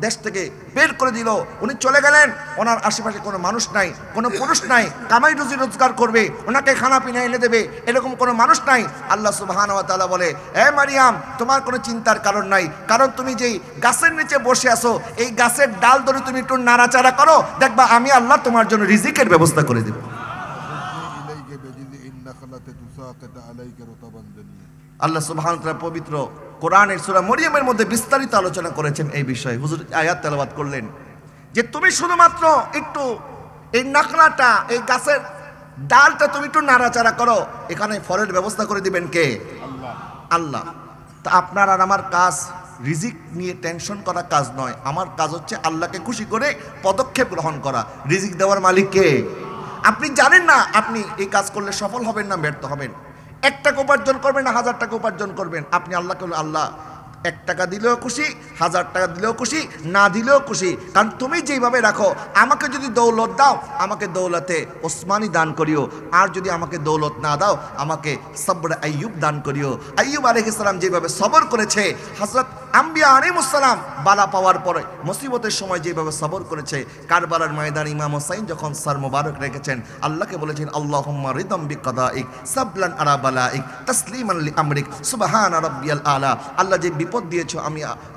দেশ থেকে বের করে দিল, উনি চলে গেলেন, ওনার আশেপাশে কোনো মানুষ নাই, কোনো পুরুষ নাই, কামাই রুজি রোজগার করবে, ওনাকে খানা পিনা এনে দেবে, এরকম কোনো মানুষ নাই। আল্লাহ সুবহানাহু ওয়া তাআলা বলে, এ মারিয়াম, তোমার কোনো চিন্তার কারণ নাই, কারণ তুমি যেই গাছের নিচে বসে আছো, এই গাছের ডাল ধরে তুমি একটু নাড়াচাড়া করো, দেখবা আমি আল্লাহ তোমার জন্য রিজিকের ব্যবস্থা করে দেব। আল্লাহ সুবহানাহু ওয়া তাআলা পবিত্র কোরআনের সূরা মরিয়মের মধ্যে বিস্তারিত আলোচনা করেছেন এই বিষয়ে। হুজুর আয়াত তেলাওয়াত করলেন যে তুমি শুধুমাত্র একটু এই নাকলাটা, এই গাছের ডালটা তুমি একটু নাড়াচাড়া করো, এখানে ফলের ব্যবস্থা করে দিবেন কে? আল্লাহ। তা আপনার আর আমার কাজ রিজিক নিয়ে টেনশন করা কাজ নয়। আমার কাজ হচ্ছে আল্লাহকে খুশি করে পদক্ষেপ গ্রহণ করা। রিজিক দেওয়ার মালিক কে? আপনি জানেন না আপনি এই কাজ করলে সফল হবেন না ব্যর্থ হবেন। 1 টাকা উপার্জন করবেন না 1000 টাকা উপার্জন করবেন, আপনি আল্লাহকে বলবেন, আল্লাহ 1 টাকা দিলেও খুশি, 1000 টাকা দিলেও খুশি, না দিলেও খুশি, কারণ তুমি যেইভাবে রাখো, আমাকে যদি দৌলত দাও, আমাকে দৌলতে ওসমানী দান করিও, আর যদি আমাকে দৌলত না দাও, আমাকে সবর আইয়ুব দান করিও। আইয়ুব আলাইহিস সালাম যেভাবে সবর করেছে, হযরত আম্বিয়া আলাইহিস সালাম বালা পাওয়ার পরে মুসিবতের সময় যেভাবে সবর করেছে, কারবালার ময়দানে ইমাম হোসেন যখন সার মোবারক রেখেছেন, আল্লাহকে বলেছেন, আল্লাহুম্মা রিদম বিকাদাইক সাবলান আলা বালাইক তাসলিমান লি আমরিক সুবহানা রাব্বিয়াল আলা। আল্লাহ যে বিপদ দিয়েছো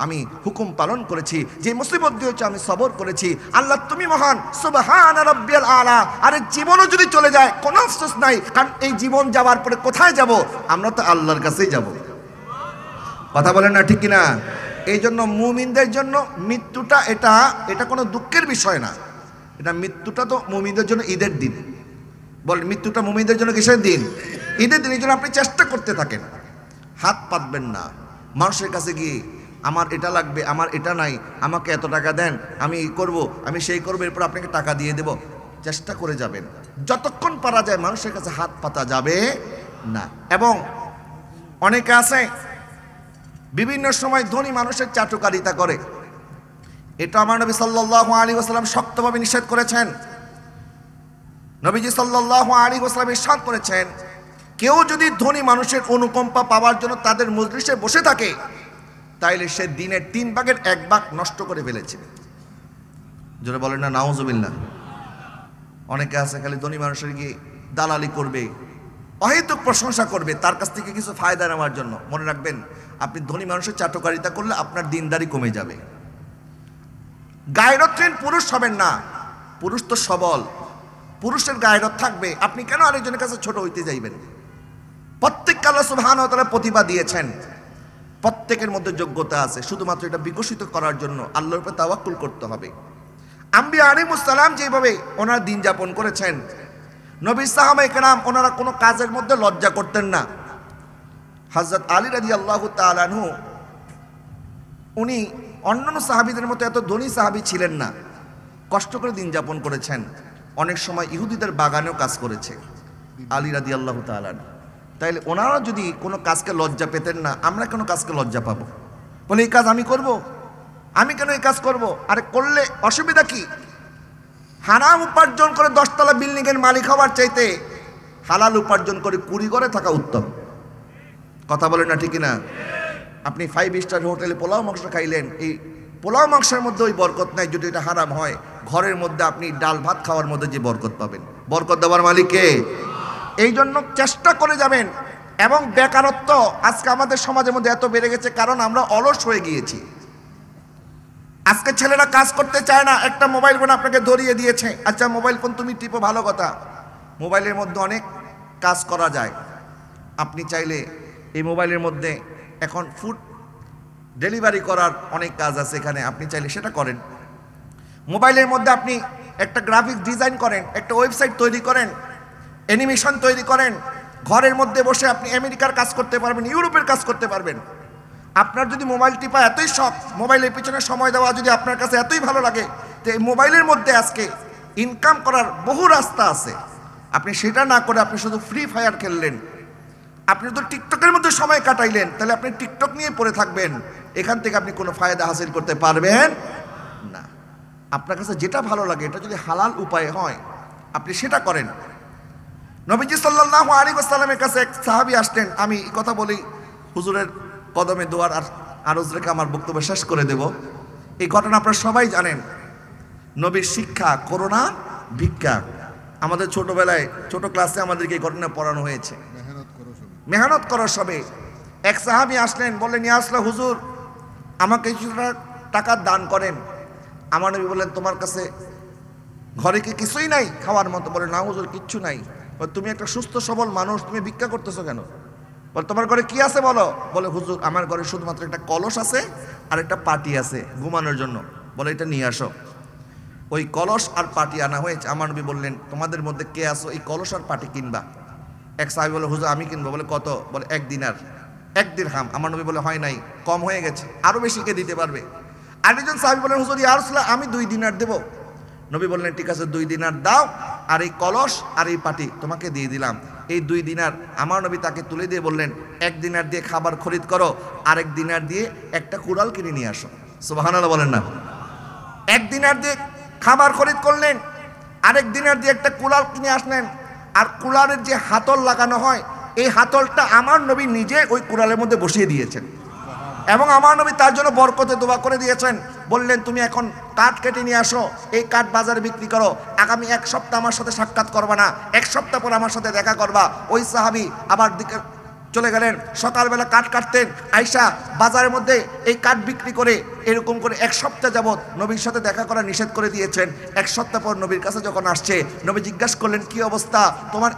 আমি হুকুম পালন করেছি, যে মুসিবত দিয়েছো আমি সবর করেছি। আল্লাহ তুমি মহান, সুবহানা রাব্বিয়াল আলা। আর জীবনও যদি চলে যায় কোনো আফসোস নাই, কারণ এই জীবন যাওয়ার পরে কোথায় যাব? আমরা তো আল্লাহর কাছেই যাব। কথা বলেন না ঠিক কিনা? এই জন্য মুমিনদের জন্য মৃত্যুটা এটা কোনো দুঃখের বিষয় না। এটা মৃত্যুটা তো মুমিনদের জন্য ঈদের দিন। বলেন মৃত্যুটা মুমিনদের জন্য কিসের দিন? ঈদের দিন। এই জন্য আপনি চেষ্টা করতে থাকেন, হাত পাতবেন না মানুষের কাছে গিয়ে, আমার এটা লাগবে, আমার এটা নাই, আমাকে এত টাকা দেন, আমি করব, আমি সেই করবো, এরপর আপনাকে টাকা দিয়ে দেব। চেষ্টা করে যাবেন, যতক্ষণ পারা যায় মানুষের কাছে হাত পাতা যাবে না। এবং অনেকে আছে বিভিন্ন সময় ধনী মানুষের চাটুকারিতা করে, এটা আমার নবী সাল্লাল্লাহু আলাইহি ওয়াসাল্লাম শক্তভাবে নিষেধ করেছেন। নবীজি সাল্লাল্লাহু আলাইহি ওয়াসাল্লাম ইরশাদ করেছেন, কেউ যদি ধনী মানুষের অনুকম্পা পাওয়ার জন্য তাদের মজলিসে বসে থাকে তাইলে সে দিনের 3 ভাগের 1 ভাগ নষ্ট করে ফেলেছে। জোরে বলেন না নাউজুবিল্লাহ। অনেকে আছে খালি ধনী মানুষের গিয়ে দালালি করবে, অহেতুক প্রশংসা করবে, তার কাছ থেকে কিছু ফায়দা নেওয়ার জন্য। মনে রাখবেন, আপনি ধনী মানুষের চাটুকারিতা করলে আপনার দিনদারি কমে যাবে। গায়রতহীন পুরুষ হবেন না। পুরুষ তো সবল, পুরুষের গায়রত থাকবে। আপনি কেন আরেকজনের কাছে ছোট হইতে যাইবেন? প্রত্যেককে আল্লাহ সুবহানাহু ওয়া তাআলা প্রতিভা দিয়েছেন, প্রত্যেকের মধ্যে যোগ্যতা আছে, শুধুমাত্র এটা বিকশিত করার জন্য আল্লাহর উপর তাওয়াক্কুল করতে হবে। আম্বিয়া আলাইহিস সালাম যেভাবে ওনারা দিন যাপন করেছেন, নবী সাহাবায়ে কেরাম ওনারা কোনো কাজের মধ্যে লজ্জা করতেন না। হযরত আলী রাদিয়াল্লাহু তাআলা আনহু উনি অন্যান্য সাহাবীদের মতো এত ধনী সাহাবী ছিলেন না, কষ্ট করে দিন যাপন করেছেন। অনেক সময় ইহুদিদের বাগানেও কাজ করেছে আলী রাদিয়াল্লাহু তাআলা আনহু। তাইলে ওনারা যদি কোনো কাজকে লজ্জা পেতেন না, আমরা কেন কাজকে লজ্জা পাবো? বলে এই কাজ আমি করব, আমি কেন এই কাজ করব? আরে করলে অসুবিধা কি? হারাম উপার্জন করে 10 তলা বিল্ডিং এর মালিক হওয়ার চাইতে হালাল উপার্জন করে কুড়ি ঘরে থাকা উত্তম। কথা বলেন না ঠিক না? আপনি 5 স্টার হোটেলে পোলাও মাংস খাইলেন, এই পোলাও মাংসের মধ্যে ওই বরকত নাই যদি এটা হারাম হয়। ঘরের মধ্যে আপনি ডাল ভাত খাওয়ার মধ্যে যে বরকত পাবেন, বরকত দেওয়ার মালিক কে? এই জন্য চেষ্টা করে যাবেন। এবং বেকারত্ব আজকে আমাদের সমাজের মধ্যে এত বেড়ে গেছে কারণ আমরা অলস হয়ে গিয়েছি। আজকে ছেলেরা কাজ করতে চায় না, একটা মোবাইল ফোন আপনাকে ধরিয়ে দিয়েছে, আচ্ছা মোবাইল ফোন তুমি টিপো, ভালো কথা। মোবাইলের মধ্যে অনেক কাজ করা যায়। আপনি চাইলে এই মোবাইলের মধ্যে এখন ফুড ডেলিভারি করার অনেক কাজ আছে, এখানে আপনি চাইলে সেটা করেন। মোবাইলের মধ্যে আপনি একটা গ্রাফিক্স ডিজাইন করেন, একটা ওয়েবসাইট তৈরি করেন, অ্যানিমেশন তৈরি করেন। ঘরের মধ্যে বসে আপনি আমেরিকার কাজ করতে পারবেন, ইউরোপের কাজ করতে পারবেন। আপনার যদি মোবাইল টিপা এতই শখ, মোবাইলের পিছনে সময় দেওয়া যদি আপনার কাছে এতই ভালো লাগে, তো এই মোবাইলের মধ্যে আজকে ইনকাম করার বহু রাস্তা আছে। আপনি সেটা না করে আপনি শুধু ফ্রি ফায়ার খেললেন, আপনি তো টিকটকের মধ্যে সময় কাটাইলেন, তাহলে আপনি টিকটক নিয়ে পড়ে থাকবেন। এখান থেকে আপনি কোনো ফায়দা হাসিল করতে পারবেন না। আপনার কাছে যেটা ভালো লাগে, এটা যদি হালাল উপায়ে হয় আপনি সেটা করেন। নবীজি সাল্লাল্লাহু আলাইহি ওয়াসাল্লামের কাছে এক সাহাবী আসলেন। আমি কথা বলি, হুজুরের কদমে দোয়ার আরজ রেখে আমার বক্তব্য শেষ করে দেব। এই ঘটনা আপনারা সবাই জানেন। নবীর শিক্ষা করোনা ভিক্ষা। আমাদের ছোটবেলায় ছোট ক্লাসে আমাদেরকে এই ঘটনা পড়ানো হয়েছে। মেহনত করো সবে। এক সাহাবী আসলেন, বললেন ইয়া রাসূলুল্লাহ, হুজুর আমাকে কিছুটা টাকা দান করেন। আমার নবী বললেন, তোমার কাছে ঘরে কি কিছুই নাই খাওয়ার মতো? বলে না হুজুর, কিচ্ছু নাই। তুমি একটা সুস্থ সবল মানুষ, তুমি ভিক্ষা করতেছো কেন? বলে তোমার ঘরে কি আছে বলো? বলে হুজুর আমার ঘরে শুধুমাত্র একটা কলস আছে আর একটা পাটি আছে ঘুমানোর জন্য। বলে এটা নিয়ে আসো। ওই কলস আর পাটি আনা হয়েছে। আমার নবী বললেন, তোমাদের মধ্যে কে আসো এই কলস আর পাটি কিনবা? এক সাহাবী বলে হুজুর আমি কিনবো। বলে কত? বলে 1 দিনার, 1 দিরহাম। আমার নবী বলে হয় নাই, কম হয়ে গেছে, আরো বেশি কে দিতে পারবে? আরেকজন সাহাবী বলেন হুজুর ইয়া রাসূলুল্লাহ আমি 2 দিনার দেব। নবী বললেন ঠিক আছে 2 দিনার দাও, আর এই কলস আর এই পাটি তোমাকে দিয়ে দিলাম। এই 2 দিনার আমার নবী তাকে তুলে দিয়ে বললেন, 1 দিনার দিয়ে খাবার খরিদ করো, আরেক দিনার দিয়ে একটা কুড়াল কিনে নিয়ে আসো। সুবহানাল্লাহ বলেন না? 1 দিনার দিয়ে খাবার খরিদ করলেন, আরেক দিনার দিয়ে একটা কুড়াল কিনে আসলেন। আর কুড়ালের যে হাতল লাগানো হয়, এই হাতলটা আমার নবী নিজে ওই কুড়ালের মধ্যে বসিয়ে দিয়েছেন। এবং আমার নবী তার জন্য বরকতে দোয়া করে দিয়েছেন। বললেন তুমি এখন কাঠ কেটে নিয়ে আসো, এই কাঠ বাজারে বিক্রি করো, আগামী 1 সপ্তাহ আমার সাথে সাক্ষাৎ করবা না, 1 সপ্তাহ পর আমার সাথে দেখা করবা। ওই সাহাবী আবার দিকে চলে গেলেন, সকালবেলা কাঠ কাটতেন, আয়সা বাজারের মধ্যে এই কাঠ বিক্রি করে এরকম করে 1 সপ্তাহ যাবৎ নবীর সাথে দেখা করা নিষেধ করে দিয়েছেন। 1 সপ্তাহ পর নবীর কাছে যখন আসছে, নবী জিজ্ঞাসা করলেন কি অবস্থা তোমার,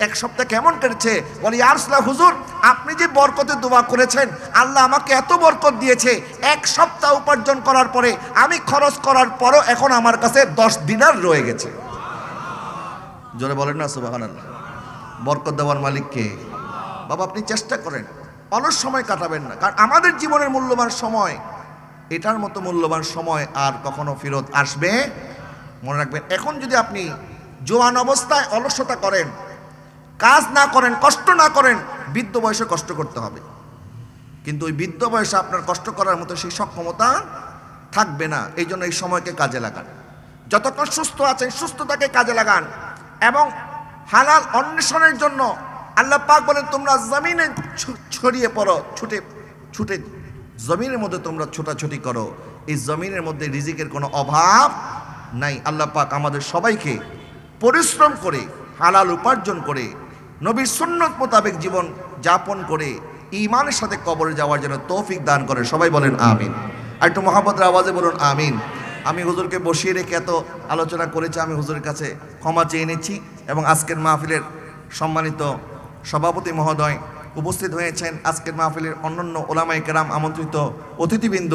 এক সপ্তাহ কেমন কেটেছে? বলে ইয়া রাসূলুল্লাহ হুজুর আপনি যে বরকতে দোয়া করেছেন, আল্লাহ আমাকে এত বরকত দিয়েছে, 1 সপ্তাহ উপার্জন করার পরে আমি খরচ করার পরও এখন আমার কাছে 10 দিনার রয়ে গেছে। জোরে বলেন না সুবহানাল্লাহ। বরকত দেওয়ার মালিক কে? বাবা আপনি চেষ্টা করেন, অলস সময় কাটাবেন না। কারণ আমাদের জীবনের মূল্যবান সময়, এটার মতো মূল্যবান সময় আর কখনো ফেরত আসবে? মনে রাখবেন, এখন যদি আপনি জোয়ান অবস্থায় অলসতা করেন, কাজ না করেন, কষ্ট না করেন, বৃদ্ধ বয়সে কষ্ট করতে হবে। কিন্তু ওই বৃদ্ধ বয়সে আপনার কষ্ট করার মতো সেই সক্ষমতা থাকবে না। এই জন্য এই সময়কে কাজে লাগান। যতক্ষণ সুস্থ আছেন সুস্থতাকে কাজে লাগান এবং হালাল অন্বেষণের জন্য আল্লাহ পাক বলেন তোমরা জমিনে ছড়িয়ে পড়ো, ছুটে জমিনের মধ্যে তোমরা ছোটাছুটি করো। এই জমিনের মধ্যে রিজিকের কোনো অভাব নাই। আল্লাহ পাক আমাদের সবাইকে পরিশ্রম করে হালাল উপার্জন করে নবীর সুন্নত মোতাবেক জীবন যাপন করে ঈমানের সাথে কবরে যাওয়ার জন্য তৌফিক দান করে। সবাই বলেন আমিন। আর একটু মহব্বতের আওয়াজে বলুন আমিন। আমি হুজুরকে বসিয়ে রেখে এত আলোচনা করেছি, আমি হুজুরের কাছে ক্ষমা চেয়ে নিচ্ছি। এবং আজকের মাহফিলের সম্মানিত সভাপতি মহোদয় উপস্থিত হয়েছেন, আজকের মাহফিলের অন্যান্য ওলামায়ে কেরাম, আমন্ত্রিত অতিথিবৃন্দ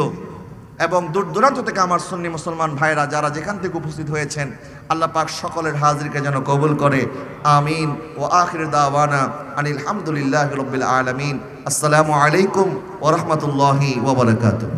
এবং দূর দূরান্ত থেকে আমার সুন্নি মুসলমান ভাইরা যারা যেখান থেকে উপস্থিত হয়েছেন, আল্লাহ পাক সকলের হাজিরকে যেন কবুল করে। আমিন। ও আখির দাওয়ানা আনিল হামদুলিল্লাহি রাব্বিল আলামিন। আসসালামু আলাইকুম ওয়া রাহমাতুল্লাহি ওয়া বারাকাতুহু।